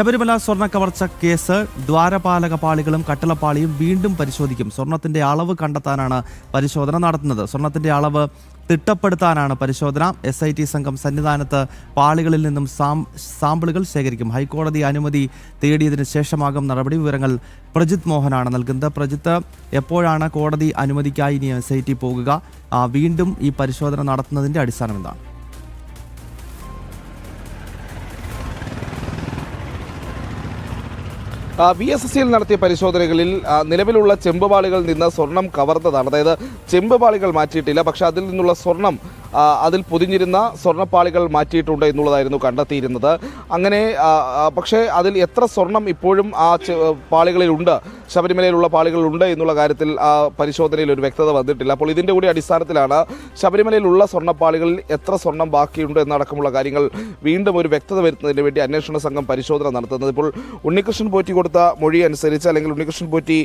ശബരിമല സ്വർണ്ണ കവർച്ച കേസ് ദ്വാരപാലക പാളികളും കട്ടിളപ്പാളിയും വീണ്ടും പരിശോധിക്കും. സ്വർണത്തിന്റെ അളവ് കണ്ടെത്താനാണ് പരിശോധന നടത്തുന്നത്. സ്വർണത്തിന്റെ അളവ് തിട്ടപ്പെടുത്താനാണ് പരിശോധന. SIT സംഘം സന്നിധാനത്ത് പാളികളിൽ നിന്നും സാമ്പിളുകൾ ശേഖരിക്കും. ഹൈക്കോടതി അനുമതി തേടിയതിനു ശേഷമാകും നടപടി. വിവരങ്ങൾ പ്രജിത് മോഹനാണ് നൽകുന്നത്. പ്രജിത്ത്, എപ്പോഴാണ് കോടതി അനുമതിക്കായി ഇനി SIT പോകുക? വീണ്ടും ഈ പരിശോധന നടത്തുന്നതിന്റെ അടിസ്ഥാനം എന്താണ്? VSSയിൽ നടത്തിയ പരിശോധനകളിൽ നിലവിലുള്ള ചെമ്പുപാളികളിൽ നിന്ന് സ്വർണം കവർന്നതാണ്. അതായത് ചെമ്പുപാളികൾ മാറ്റിയിട്ടില്ല, പക്ഷെ അതിൽ നിന്നുള്ള സ്വർണം അതിൽ പൊതിഞ്ഞിരുന്ന സ്വർണ്ണപ്പാളികൾ മാറ്റിയിട്ടുണ്ട് എന്നുള്ളതായിരുന്നു കണ്ടെത്തിയിരുന്നത്. അങ്ങനെ പക്ഷേ അതിൽ എത്ര സ്വർണം ഇപ്പോഴും ആ പാളികളിലുണ്ട്, ശബരിമലയിലുള്ള പാളികളുണ്ട് എന്നുള്ള കാര്യത്തിൽ പരിശോധനയിൽ ഒരു വ്യക്തത വന്നിട്ടില്ല. അപ്പോൾ ഇതിൻ്റെ കൂടി അടിസ്ഥാനത്തിലാണ് ശബരിമലയിലുള്ള സ്വർണ്ണപ്പാളികളിൽ എത്ര സ്വർണം ബാക്കിയുണ്ട് എന്നടക്കമുള്ള കാര്യങ്ങൾ വീണ്ടും ഒരു വ്യക്തത വരുത്തുന്നതിന് വേണ്ടി അന്വേഷണ സംഘം പരിശോധന നടത്തുന്നത്. ഇപ്പോൾ ഉണ്ണികൃഷ്ണൻ പോറ്റി കൊടുത്ത മൊഴി അനുസരിച്ച്, അല്ലെങ്കിൽ ഉണ്ണികൃഷ്ണൻ പോറ്റി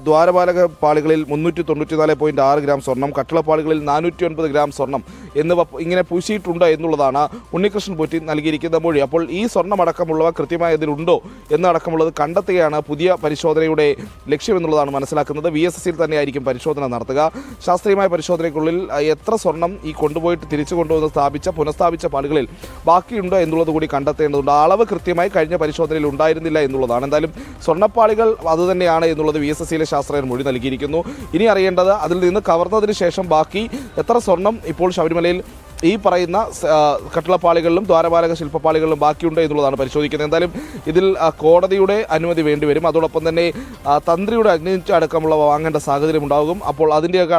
ദ്വാരപാലക പാളികളിൽ 394.6 ഗ്രാം സ്വർണം, കട്ടിളപ്പാളികളിൽ 409 ഗ്രാം സ്വർണം എന്നിവ ഇങ്ങനെ പൂശിയിട്ടുണ്ട് എന്നുള്ളതാണ് ഉണ്ണികൃഷ്ണൻ പോറ്റി നൽകിയിരിക്കുന്ന മൊഴി. അപ്പോൾ ഈ സ്വർണ്ണമടക്കമുള്ളവ കൃത്യമായി അതിലുണ്ടോ എന്നടക്കമുള്ളത് കണ്ടെത്തുകയാണ് പുതിയ പരിശോധനയുടെ ലക്ഷ്യമെന്നുള്ളതാണ് മനസ്സിലാക്കുന്നത്. VSSയിൽ തന്നെയായിരിക്കും പരിശോധന നടത്തുക. ശാസ്ത്രീയമായ പരിശോധനയ്ക്കുള്ളിൽ എത്ര സ്വർണം ഈ കൊണ്ടുപോയിട്ട് തിരിച്ചു കൊണ്ടുവന്ന് പുനഃസ്ഥാപിച്ച പാളികളിൽ ബാക്കിയുണ്ടോ എന്നുള്ളത് കൂടി കണ്ടെത്തേണ്ടതുണ്ട്. അളവ് കൃത്യമായി കഴിഞ്ഞ പരിശോധനയിൽ ഉണ്ടായിരുന്നില്ല എന്നുള്ളതാണ്. എന്തായാലും സ്വർണ്ണപ്പാളികൾ അതുതന്നെയാണ് എന്നുള്ളത് VSSയിലെ ശാസ്ത്രജ്ഞർ മൊഴി നൽകിയിരിക്കുന്നു. ഇനി അറിയേണ്ടത് അതിൽ നിന്ന് കവർന്നതിന് ശേഷം ബാക്കി എത്ര സ്വർണം ഇപ്പോൾ ശബരിമലയിൽ ഈ പറയുന്ന കട്ടിളപ്പാളികളിലും ദ്വാരപാലക ശില്പപ്പാളികളിലും ബാക്കിയുണ്ട് എന്നുള്ളതാണ് പരിശോധിക്കുന്നത്. എന്തായാലും ഇതിൽ കോടതിയുടെ അനുമതി വേണ്ടിവരും. അതോടൊപ്പം തന്നെ തന്ത്രിയുടെ അഗ്നിച്ച് അടക്കമുള്ളവ വാങ്ങേണ്ട സാഹചര്യം ഉണ്ടാകും. അപ്പോൾ അതിൻ്റെയൊക്കെ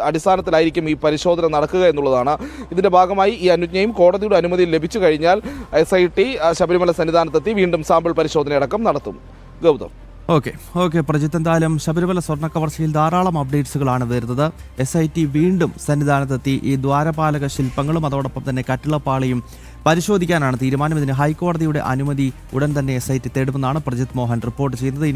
അടിസ്ഥാനത്തിലായിരിക്കും ഈ പരിശോധന നടക്കുക എന്നുള്ളതാണ്. ഇതിൻ്റെ ഭാഗമായി ഈ അനുജ്ഞയും കോടതിയുടെ അനുമതി ലഭിച്ചു കഴിഞ്ഞാൽ SIT ശബരിമല സന്നിധാനത്തെത്തി വീണ്ടും സാമ്പിൾ പരിശോധനയടക്കം നടത്തും. ഗൗതം. ഓക്കെ പ്രജിത്ത്, എന്തായാലും ശബരിമല സ്വർണ്ണ കവർച്ചയിൽ ധാരാളം അപ്ഡേറ്റ്സുകളാണ് വരുന്നത്. SIT വീണ്ടും സന്നിധാനത്തെത്തി ഈ ദ്വാരപാലക ശില്പങ്ങളും അതോടൊപ്പം തന്നെ കട്ടിളപ്പാളിയും പരിശോധിക്കാനാണ് തീരുമാനം. ഇതിന് ഹൈക്കോടതിയുടെ അനുമതി ഉടൻ തന്നെ SIT തേടുമെന്നാണ് പ്രജിത് മോഹൻ റിപ്പോർട്ട് ചെയ്യുന്നത്.